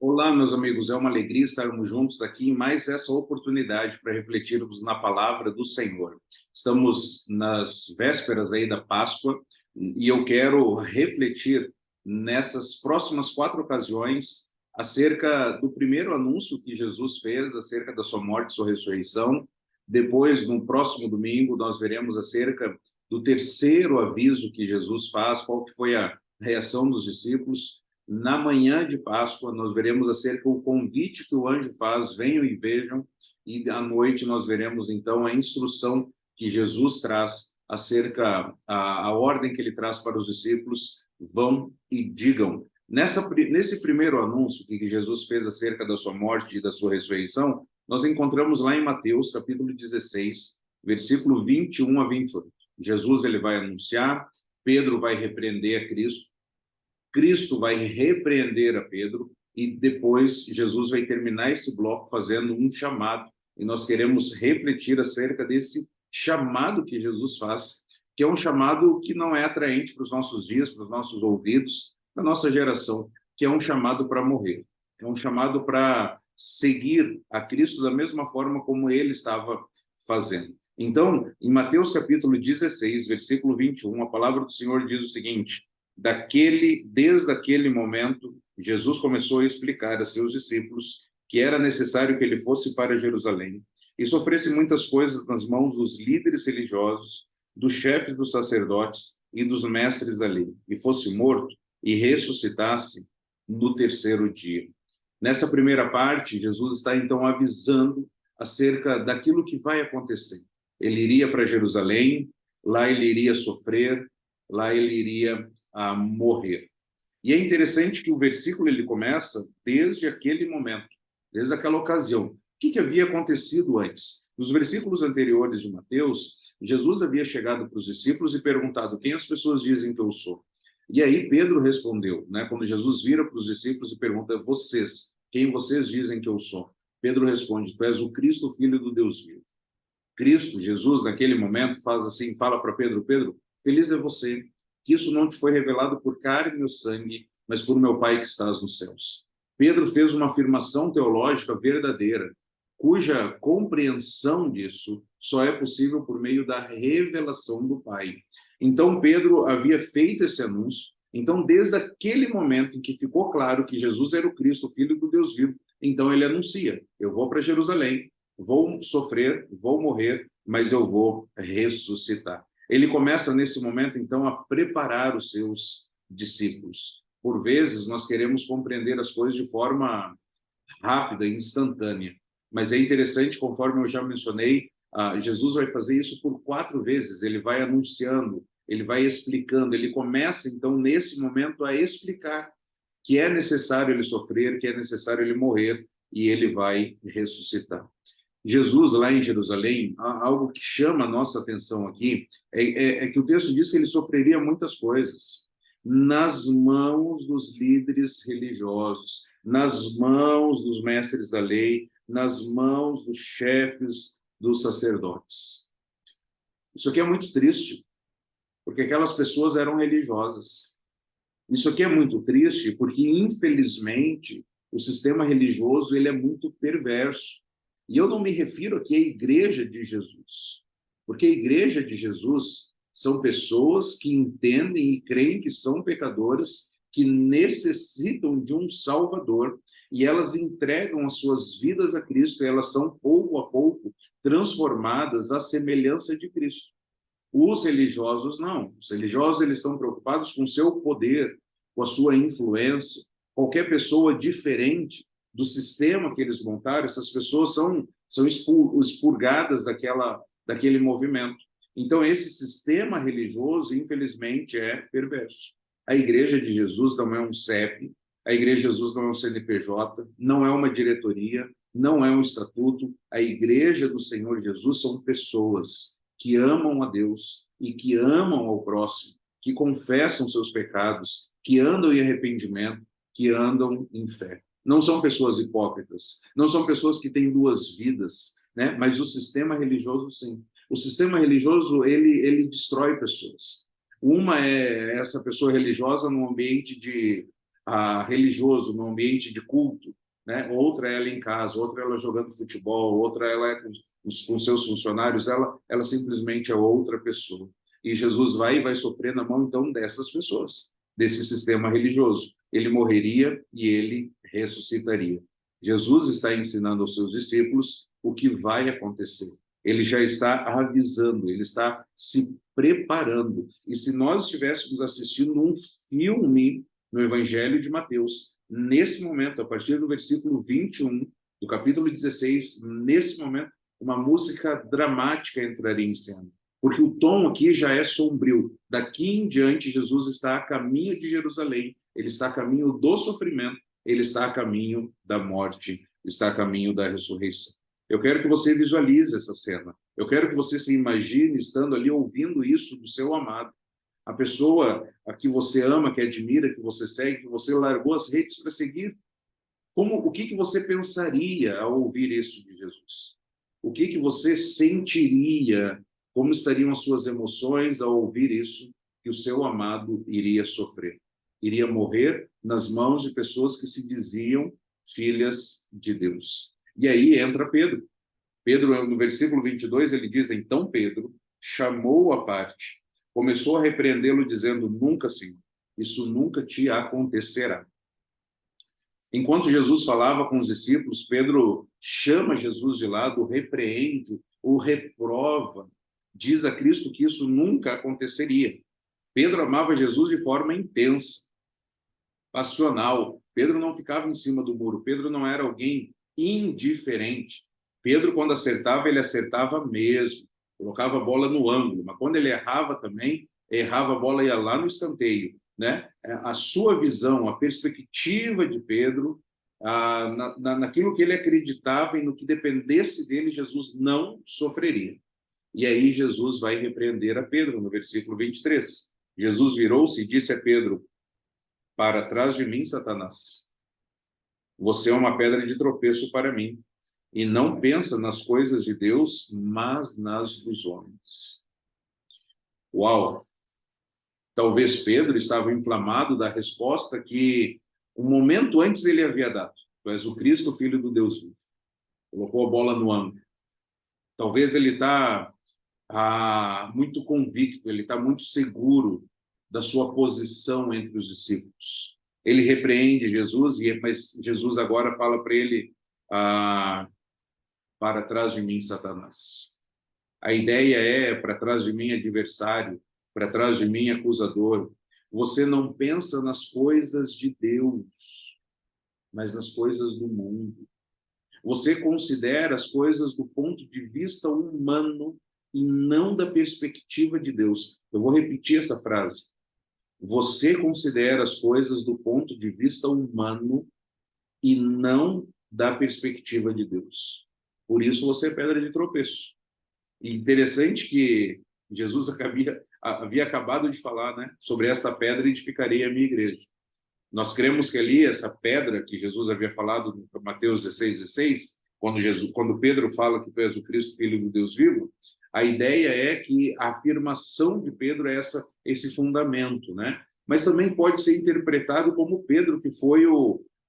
Olá, meus amigos, é uma alegria estarmos juntos aqui em mais essa oportunidade para refletirmos na palavra do Senhor. Estamos nas vésperas aí da Páscoa e eu quero refletir nessas próximas 4 ocasiões acerca do primeiro anúncio que Jesus fez acerca da sua morte e sua ressurreição. Depois, no próximo domingo, nós veremos acerca do terceiro aviso que Jesus faz, qual que foi a reação dos discípulos. Na manhã de Páscoa, nós veremos acerca do convite que o anjo faz, venham e vejam, e à noite nós veremos, então, a instrução que Jesus traz acerca a ordem que ele traz para os discípulos, vão e digam. Nesse primeiro anúncio que Jesus fez acerca da sua morte e da sua ressurreição, nós encontramos lá em Mateus, capítulo 16, versículo 21 a 28. Jesus ele vai anunciar, Pedro vai repreender a Cristo, Cristo vai repreender a Pedro e depois Jesus vai terminar esse bloco fazendo um chamado. E nós queremos refletir acerca desse chamado que Jesus faz, que é um chamado que não é atraente para os nossos dias, para os nossos ouvidos, para a nossa geração, que é um chamado para morrer. É um chamado para seguir a Cristo da mesma forma como ele estava fazendo. Então, em Mateus capítulo 16, versículo 21, a palavra do Senhor diz o seguinte: desde aquele momento, Jesus começou a explicar a seus discípulos que era necessário que ele fosse para Jerusalém e sofresse muitas coisas nas mãos dos líderes religiosos, dos chefes dos sacerdotes e dos mestres da lei, e fosse morto e ressuscitasse no terceiro dia. Nessa primeira parte, Jesus está então avisando acerca daquilo que vai acontecer. Ele iria para Jerusalém, lá ele iria sofrer, lá ele iria morrer. E é interessante que o versículo ele começa desde aquele momento, desde aquela ocasião. O que havia acontecido antes? Nos versículos anteriores de Mateus, Jesus havia chegado para os discípulos e perguntado: quem as pessoas dizem que eu sou? E aí Pedro respondeu, né? Quando Jesus vira para os discípulos e pergunta: vocês, quem vocês dizem que eu sou? Pedro responde: tu és o Cristo, filho do Deus vivo. Cristo, Jesus, naquele momento, faz assim, fala para Pedro: Pedro, feliz é você, que isso não te foi revelado por carne ou sangue, mas por meu Pai que estás nos céus. Pedro fez uma afirmação teológica verdadeira, cuja compreensão disso só é possível por meio da revelação do Pai. Então, Pedro havia feito esse anúncio. Então, desde aquele momento em que ficou claro que Jesus era o Cristo, Filho do Deus vivo, então ele anuncia: eu vou para Jerusalém, vou sofrer, vou morrer, mas eu vou ressuscitar. Ele começa nesse momento, então, a preparar os seus discípulos. Por vezes, nós queremos compreender as coisas de forma rápida, instantânea. Mas é interessante, conforme eu já mencionei, Jesus vai fazer isso por 4 vezes. Ele vai anunciando, ele vai explicando. Ele começa, então, nesse momento, a explicar que é necessário ele sofrer, que é necessário ele morrer, e ele vai ressuscitar. Jesus, lá em Jerusalém, algo que chama a nossa atenção aqui é que o texto diz que ele sofreria muitas coisas nas mãos dos líderes religiosos, nas mãos dos mestres da lei, nas mãos dos chefes dos sacerdotes. Isso aqui é muito triste, porque aquelas pessoas eram religiosas. Isso aqui é muito triste, porque, infelizmente, o sistema religioso ele é muito perverso. E eu não me refiro aqui à igreja de Jesus, porque a igreja de Jesus são pessoas que entendem e creem que são pecadoras, que necessitam de um Salvador, e elas entregam as suas vidas a Cristo, e elas são, pouco a pouco, transformadas à semelhança de Cristo. Os religiosos não. Os religiosos eles estão preocupados com o seu poder, com a sua influência. Qualquer pessoa diferente do sistema que eles montaram, essas pessoas são expurgadas daquele movimento. Então, esse sistema religioso, infelizmente, é perverso. A Igreja de Jesus não é um CEP, a Igreja de Jesus não é um CNPJ, não é uma diretoria, não é um estatuto. A Igreja do Senhor Jesus são pessoas que amam a Deus e que amam ao próximo, que confessam seus pecados, que andam em arrependimento, que andam em fé. Não são pessoas hipócritas, não são pessoas que têm 2 vidas, né? Mas o sistema religioso, sim. O sistema religioso, ele destrói pessoas. Uma é essa pessoa religiosa num ambiente de religioso no ambiente de culto, né? Outra é ela em casa, outra é ela jogando futebol, outra ela é com seus funcionários, ela simplesmente é outra pessoa. E Jesus vai sofrer na mão, então, dessas pessoas, desse sistema religioso. Ele morreria e ele ressuscitaria. Jesus está ensinando aos seus discípulos o que vai acontecer. Ele já está avisando, ele está se preparando. E se nós estivéssemos assistindo um filme no Evangelho de Mateus, nesse momento, a partir do versículo 21 do capítulo 16, nesse momento, uma música dramática entraria em cena. Porque o tom aqui já é sombrio. Daqui em diante, Jesus está a caminho de Jerusalém, ele está a caminho do sofrimento, ele está a caminho da morte, está a caminho da ressurreição. Eu quero que você visualize essa cena. Eu quero que você se imagine estando ali ouvindo isso do seu amado. A pessoa a que você ama, que admira, que você segue, que você largou as redes para seguir. O que você pensaria ao ouvir isso de Jesus? O que você sentiria? Como estariam as suas emoções ao ouvir isso, que o seu amado iria sofrer? Iria morrer nas mãos de pessoas que se diziam filhas de Deus. E aí entra Pedro. Pedro, no versículo 22, ele diz, então Pedro chamou-o à parte, começou a repreendê-lo, dizendo, nunca, Senhor, isso nunca te acontecerá. Enquanto Jesus falava com os discípulos, Pedro chama Jesus de lado, o repreende, o reprova, diz a Cristo que isso nunca aconteceria. Pedro amava Jesus de forma intensa, passional. Pedro não ficava em cima do muro, Pedro não era alguém indiferente. Pedro, quando acertava, ele acertava mesmo, colocava a bola no ângulo, mas quando ele errava também, errava a bola ia lá no escanteio, né? A sua visão, a perspectiva de Pedro, naquilo que ele acreditava e no que dependesse dele, Jesus não sofreria. E aí Jesus vai repreender a Pedro, no versículo 23. Jesus virou-se e disse a Pedro, para trás de mim, Satanás. Você é uma pedra de tropeço para mim, e não pensa nas coisas de Deus, mas nas dos homens. Uau! Talvez Pedro estava inflamado da resposta que um momento antes ele havia dado. Tu és o Cristo, filho do Deus vivo. Colocou a bola no ângulo. Talvez ele está muito convicto, ele está muito seguro da sua posição entre os discípulos. Ele repreende Jesus, mas Jesus agora fala para ele, para trás de mim, Satanás. A ideia é, para trás de mim, adversário, para trás de mim, acusador. Você não pensa nas coisas de Deus, mas nas coisas do mundo. Você considera as coisas do ponto de vista humano e não da perspectiva de Deus. Eu vou repetir essa frase. Você considera as coisas do ponto de vista humano e não da perspectiva de Deus. Por isso você é pedra de tropeço. E interessante que Jesus havia acabado de falar, né, sobre esta pedra edificarei a minha igreja. Nós cremos que ali, essa pedra que Jesus havia falado no Mateus 16, quando Pedro fala que tu és o Cristo, filho do Deus vivo, a ideia é que a afirmação de Pedro é esse fundamento, né? Mas também pode ser interpretado como Pedro, que foi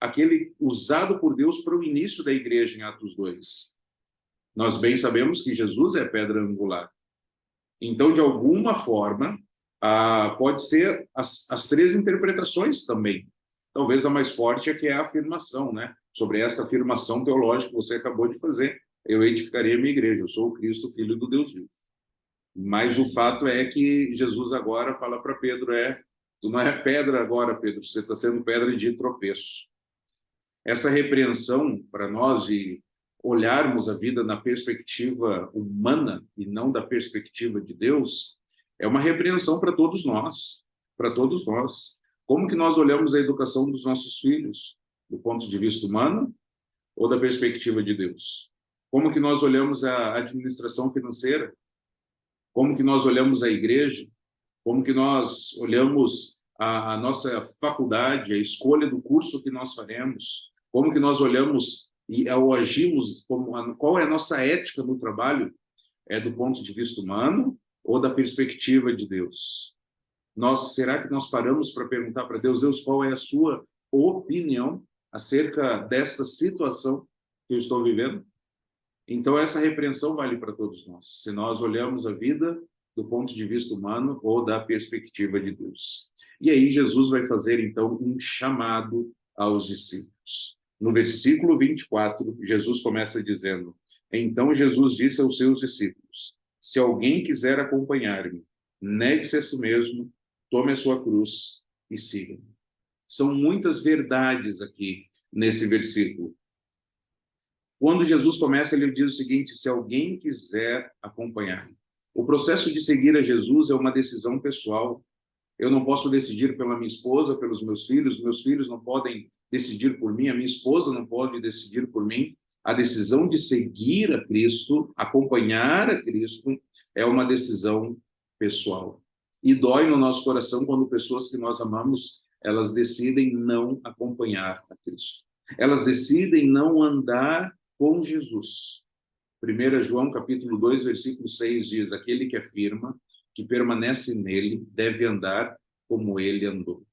aquele usado por Deus para o início da igreja em Atos 2. Nós bem sabemos que Jesus é a pedra angular. Então, de alguma forma, pode ser as três interpretações também. Talvez a mais forte é que é a afirmação, né? Sobre essa afirmação teológica que você acabou de fazer. Eu edificarei a minha igreja, eu sou o Cristo, filho do Deus vivo. Mas o fato é que Jesus agora fala para Pedro, tu não é pedra agora, Pedro, você está sendo pedra de tropeço. Essa repreensão, para nós, de olharmos a vida na perspectiva humana e não da perspectiva de Deus, é uma repreensão para todos nós, para todos nós. Como que nós olhamos a educação dos nossos filhos? Do ponto de vista humano ou da perspectiva de Deus? Como que nós olhamos a administração financeira? Como que nós olhamos a igreja? Como que nós olhamos a nossa faculdade, a escolha do curso que nós faremos? Como que nós olhamos ou agimos, qual é a nossa ética no trabalho? É do ponto de vista humano ou da perspectiva de Deus? Será que nós paramos para perguntar para Deus, qual é a sua opinião acerca dessa situação que eu estou vivendo? Então, essa repreensão vale para todos nós, se nós olhamos a vida do ponto de vista humano ou da perspectiva de Deus. E aí Jesus vai fazer, então, um chamado aos discípulos. No versículo 24, Jesus começa dizendo: então Jesus disse aos seus discípulos: se alguém quiser acompanhar-me, negue-se a si mesmo, tome a sua cruz e siga-me. São muitas verdades aqui nesse versículo. Quando Jesus começa, ele diz o seguinte: se alguém quiser acompanhar. O processo de seguir a Jesus é uma decisão pessoal. Eu não posso decidir pela minha esposa, pelos meus filhos não podem decidir por mim, a minha esposa não pode decidir por mim. A decisão de seguir a Cristo, acompanhar a Cristo, é uma decisão pessoal. E dói no nosso coração quando pessoas que nós amamos, elas decidem não acompanhar a Cristo. Elas decidem não andar com Jesus. 1 João capítulo 2, versículo 6 diz: aquele que afirma que permanece nele deve andar como ele andou.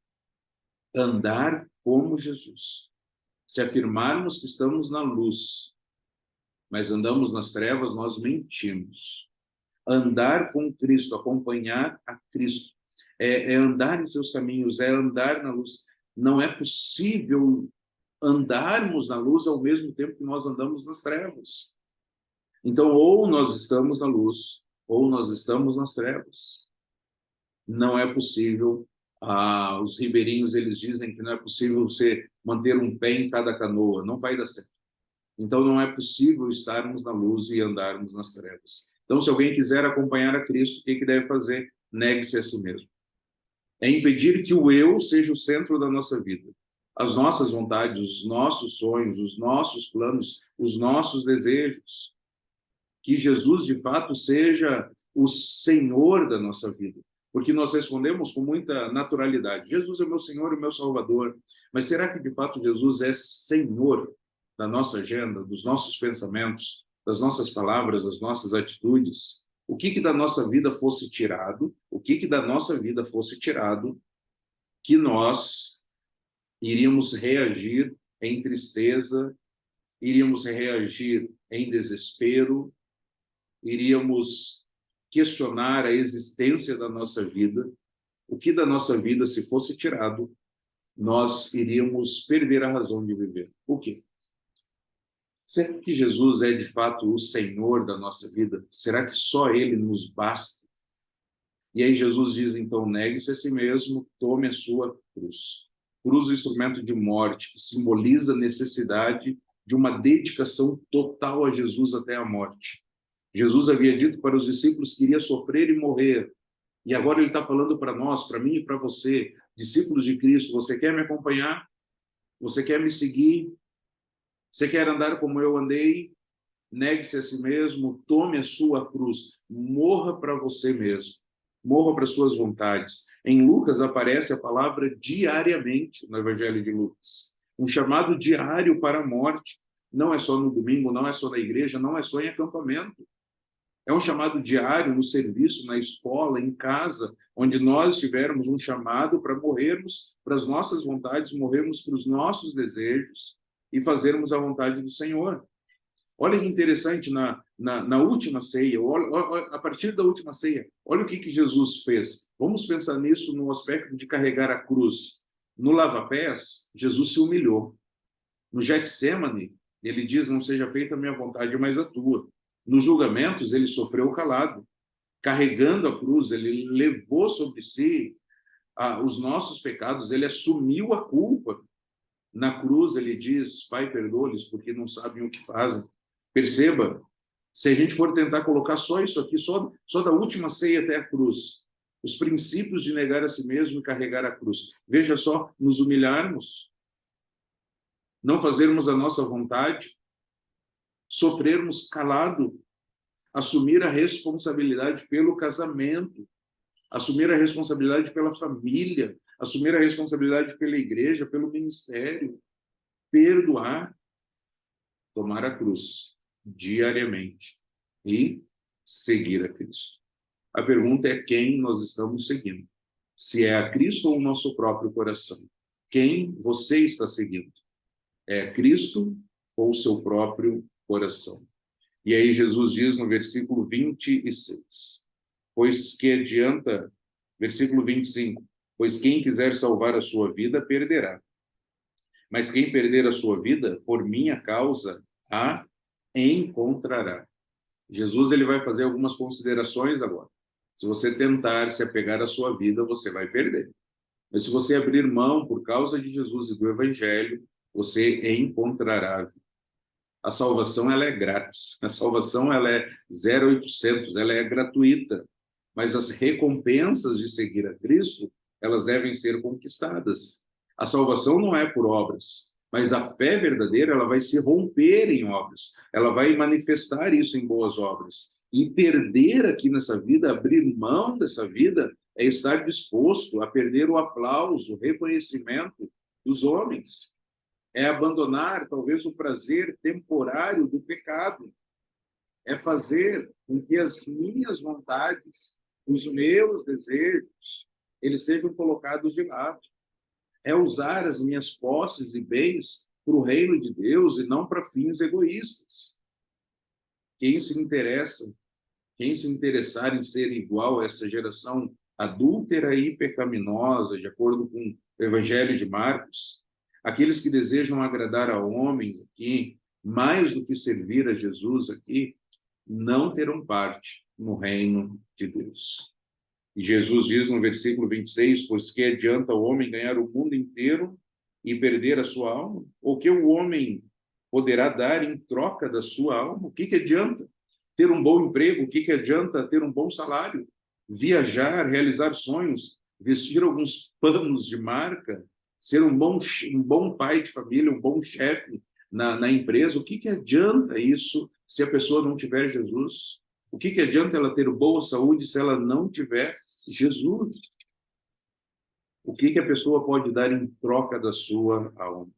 Andar como Jesus. Se afirmarmos que estamos na luz, mas andamos nas trevas, nós mentimos. Andar com Cristo, acompanhar a Cristo, é andar em seus caminhos, é andar na luz. Não é possível andarmos na luz ao mesmo tempo que nós andamos nas trevas. Então, ou nós estamos na luz, ou nós estamos nas trevas. Não é possível. Os ribeirinhos, eles dizem que não é possível você manter um pé em cada canoa, não vai dar certo. Então, não é possível estarmos na luz e andarmos nas trevas. Então, se alguém quiser acompanhar a Cristo, o que deve fazer? Negue-se a si mesmo. É impedir que o eu seja o centro da nossa vida. As nossas vontades, os nossos sonhos, os nossos planos, os nossos desejos. Que Jesus, de fato, seja o Senhor da nossa vida. Porque nós respondemos com muita naturalidade: Jesus é o meu Senhor e o meu Salvador. Mas será que, de fato, Jesus é Senhor da nossa agenda, dos nossos pensamentos, das nossas palavras, das nossas atitudes? O que da nossa vida fosse tirado, da nossa vida fosse tirado, que nós iríamos reagir em tristeza, iríamos reagir em desespero, iríamos questionar a existência da nossa vida. O que da nossa vida, se fosse tirado, nós iríamos perder a razão de viver. O quê? Será que Jesus é de fato o Senhor da nossa vida? Será que só Ele nos basta? E aí Jesus diz, então, negue-se a si mesmo, tome a sua cruz. Cruz é instrumento de morte, que simboliza a necessidade de uma dedicação total a Jesus até a morte. Jesus havia dito para os discípulos que iria sofrer e morrer. E agora ele está falando para nós, para mim e para você, discípulos de Cristo: você quer me acompanhar? Você quer me seguir? Você quer andar como eu andei? Negue-se a si mesmo, tome a sua cruz, morra para você mesmo, morra para suas vontades. Em Lucas aparece a palavra diariamente no Evangelho de Lucas. Um chamado diário para a morte. Não é só no domingo, não é só na igreja, não é só em acampamento. É um chamado diário no serviço, na escola, em casa, onde nós tivermos um chamado para morrermos para as nossas vontades, morrermos para os nossos desejos e fazermos a vontade do Senhor. Olha que interessante, na última ceia, a partir da última ceia, olha o que Jesus fez. Vamos pensar nisso no aspecto de carregar a cruz. No lava-pés, Jesus se humilhou. No Getsêmani, ele diz: não seja feita a minha vontade, mas a tua. Nos julgamentos, ele sofreu calado. Carregando a cruz, ele levou sobre si os nossos pecados, ele assumiu a culpa. Na cruz, ele diz: Pai, perdoa-lhes, porque não sabem o que fazem. Perceba, se a gente for tentar colocar só isso aqui, só da última ceia até a cruz, os princípios de negar a si mesmo e carregar a cruz. Veja só, nos humilharmos, não fazermos a nossa vontade, sofrermos calado, assumir a responsabilidade pelo casamento, assumir a responsabilidade pela família, assumir a responsabilidade pela igreja, pelo ministério, perdoar, tomar a cruz diariamente e seguir a Cristo. A pergunta é quem nós estamos seguindo. Se é a Cristo ou o nosso próprio coração. quem você está seguindo. É Cristo ou seu próprio coração? E aí Jesus diz no versículo 26, pois que adianta, versículo 25, pois quem quiser salvar a sua vida, perderá. Mas quem perder a sua vida, por minha causa, a encontrará. Jesus ele vai fazer algumas considerações agora. Se você tentar se apegar à sua vida, você vai perder. Mas se você abrir mão por causa de Jesus e do Evangelho, você encontrará a vida. A salvação ela é grátis. A salvação ela é 0800, ela é gratuita. Mas as recompensas de seguir a Cristo, elas devem ser conquistadas. A salvação não é por obras, mas a fé verdadeira ela vai se romper em obras. Ela vai manifestar isso em boas obras. E perder aqui nessa vida, abrir mão dessa vida, é estar disposto a perder o aplauso, o reconhecimento dos homens. É abandonar, talvez, o prazer temporário do pecado. É fazer com que as minhas vontades, os meus desejos, eles sejam colocados de lado. É usar as minhas posses e bens para o reino de Deus e não para fins egoístas. Quem se interessar em ser igual a essa geração adúltera e pecaminosa, de acordo com o Evangelho de Marcos, aqueles que desejam agradar a homens aqui, mais do que servir a Jesus aqui, não terão parte no reino de Deus. E Jesus diz no versículo 26, pois que adianta o homem ganhar o mundo inteiro e perder a sua alma? Ou que o homem poderá dar em troca da sua alma? O que adianta ter um bom emprego? O que adianta ter um bom salário? Viajar, realizar sonhos, vestir alguns panos de marca, ser um bom pai de família, um bom chefe na empresa? O que adianta isso se a pessoa não tiver Jesus? O que adianta ela ter boa saúde se ela não tiver Jesus? O que a pessoa pode dar em troca da sua alma?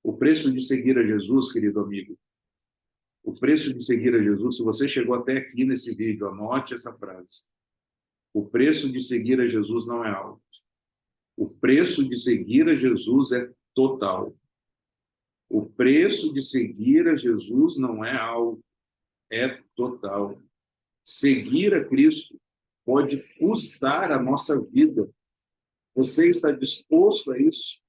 O preço de seguir a Jesus, querido amigo, o preço de seguir a Jesus, se você chegou até aqui nesse vídeo, anote essa frase. O preço de seguir a Jesus não é alto. O preço de seguir a Jesus é total. O preço de seguir a Jesus não é alto, é total. Seguir a Cristo pode custar a nossa vida. Você está disposto a isso?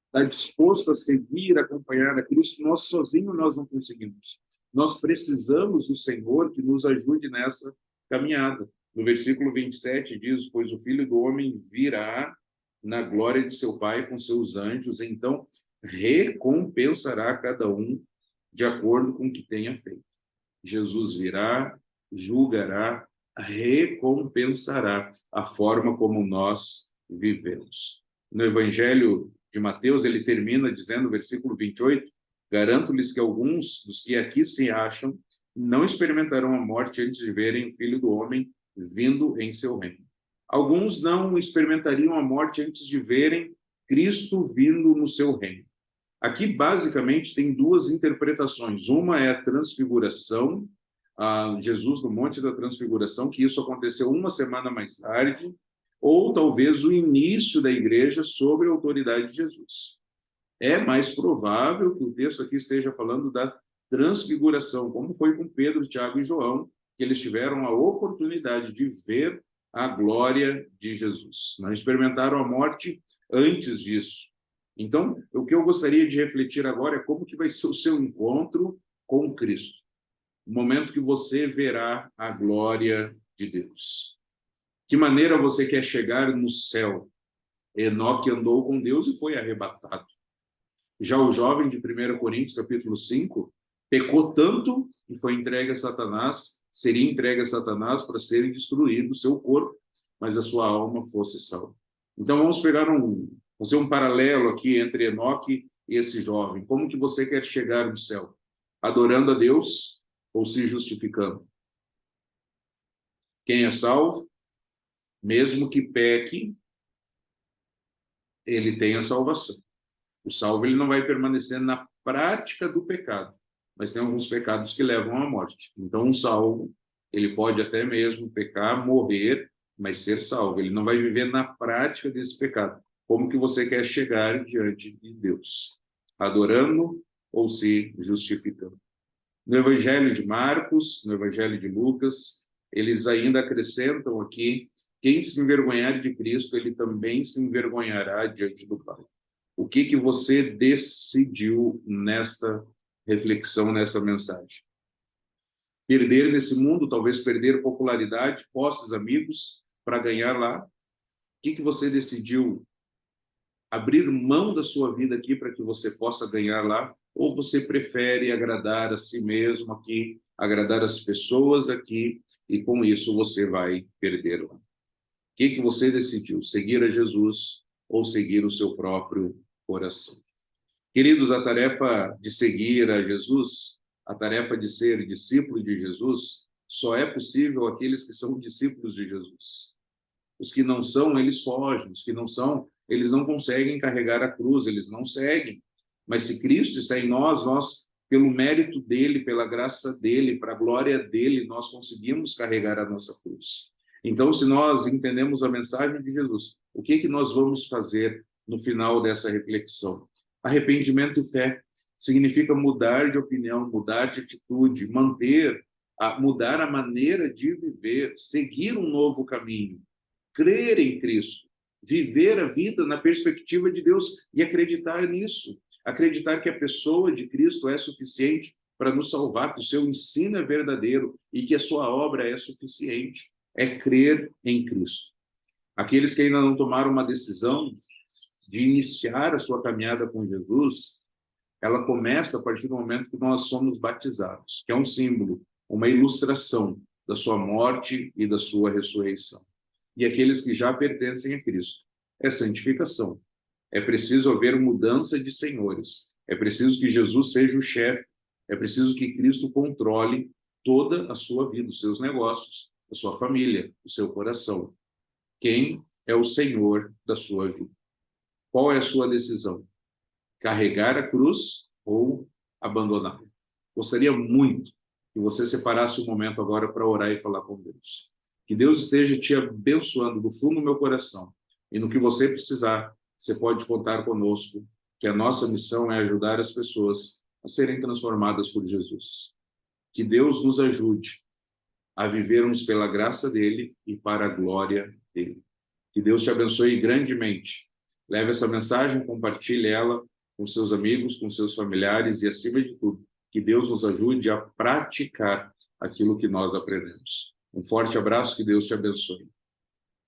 Está disposto a seguir, acompanhar a Cristo? Nós sozinhos nós não conseguimos. Nós precisamos do Senhor que nos ajude nessa caminhada. No versículo 27 diz, pois o Filho do Homem virá na glória de seu Pai com seus anjos, então recompensará cada um de acordo com o que tenha feito. Jesus virá, julgará, recompensará a forma como nós vivemos. No Evangelho de Mateus, ele termina dizendo, versículo 28, garanto-lhes que alguns dos que aqui se acham não experimentarão a morte antes de verem o Filho do Homem vindo em seu reino. Alguns não experimentariam a morte antes de verem Cristo vindo no seu reino. Aqui, basicamente, tem duas interpretações. Uma é a transfiguração, Jesus no Monte da Transfiguração, que isso aconteceu uma semana mais tarde, ou talvez o início da igreja sob a autoridade de Jesus. É mais provável que o texto aqui esteja falando da transfiguração, como foi com Pedro, Tiago e João, que eles tiveram a oportunidade de ver a glória de Jesus. Não experimentaram a morte antes disso. Então, o que eu gostaria de refletir agora é como que vai ser o seu encontro com Cristo. O momento que você verá a glória de Deus. Que maneira você quer chegar no céu? Enoque andou com Deus e foi arrebatado. Já o jovem de 1 Coríntios, capítulo 5, pecou tanto e foi entregue a Satanás, seria entregue a Satanás para ser destruído o seu corpo, mas a sua alma fosse salva. Então vamos pegar fazer um paralelo aqui entre Enoque e esse jovem. Como que você quer chegar no céu? Adorando a Deus ou se justificando? Quem é salvo, mesmo que peque, ele tem a salvação. O salvo ele não vai permanecer na prática do pecado, mas tem alguns pecados que levam à morte. Então, um salvo, ele pode até mesmo pecar, morrer, mas ser salvo. Ele não vai viver na prática desse pecado. Como que você quer chegar diante de Deus? Adorando ou se justificando? No Evangelho de Marcos, no Evangelho de Lucas, eles ainda acrescentam aqui: quem se envergonhar de Cristo, ele também se envergonhará diante do Pai. O que que você decidiu nesta reflexão, nessa mensagem? Perder nesse mundo, talvez perder popularidade, posses, amigos, para ganhar lá? O que que você decidiu abrir mão da sua vida aqui para que você possa ganhar lá? Ou você prefere agradar a si mesmo aqui, agradar as pessoas aqui, e com isso você vai perder lá? O que que você decidiu? Seguir a Jesus ou seguir o seu próprio coração? Queridos, a tarefa de seguir a Jesus, a tarefa de ser discípulo de Jesus, só é possível àqueles que são discípulos de Jesus. Os que não são, eles fogem. Os que não são, eles não conseguem carregar a cruz, eles não seguem. Mas se Cristo está em nós, nós, pelo mérito dele, pela graça dele, para a glória dele, nós conseguimos carregar a nossa cruz. Então, se nós entendemos a mensagem de Jesus, o que que nós vamos fazer no final dessa reflexão? Arrependimento e fé significa mudar de opinião, mudar de atitude, mudar a maneira de viver, seguir um novo caminho, crer em Cristo, viver a vida na perspectiva de Deus e acreditar nisso, acreditar que a pessoa de Cristo é suficiente para nos salvar, que o seu ensino é verdadeiro e que a sua obra é suficiente. É crer em Cristo. Aqueles que ainda não tomaram uma decisão de iniciar a sua caminhada com Jesus, ela começa a partir do momento que nós somos batizados, que é um símbolo, uma ilustração da sua morte e da sua ressurreição. E aqueles que já pertencem a Cristo, é santificação. É preciso haver mudança de senhores. É preciso que Jesus seja o chefe. É preciso que Cristo controle toda a sua vida, os seus negócios, a sua família, o seu coração. Quem é o Senhor da sua vida? Qual é a sua decisão? Carregar a cruz ou abandoná-la? Gostaria muito que você separasse um momento agora para orar e falar com Deus. Que Deus esteja te abençoando do fundo do meu coração. E no que você precisar, você pode contar conosco, que a nossa missão é ajudar as pessoas a serem transformadas por Jesus. Que Deus nos ajude a vivermos pela graça dele e para a glória dele. Que Deus te abençoe grandemente. Leve essa mensagem, compartilhe ela com seus amigos, com seus familiares e, acima de tudo, que Deus nos ajude a praticar aquilo que nós aprendemos. Um forte abraço, que Deus te abençoe.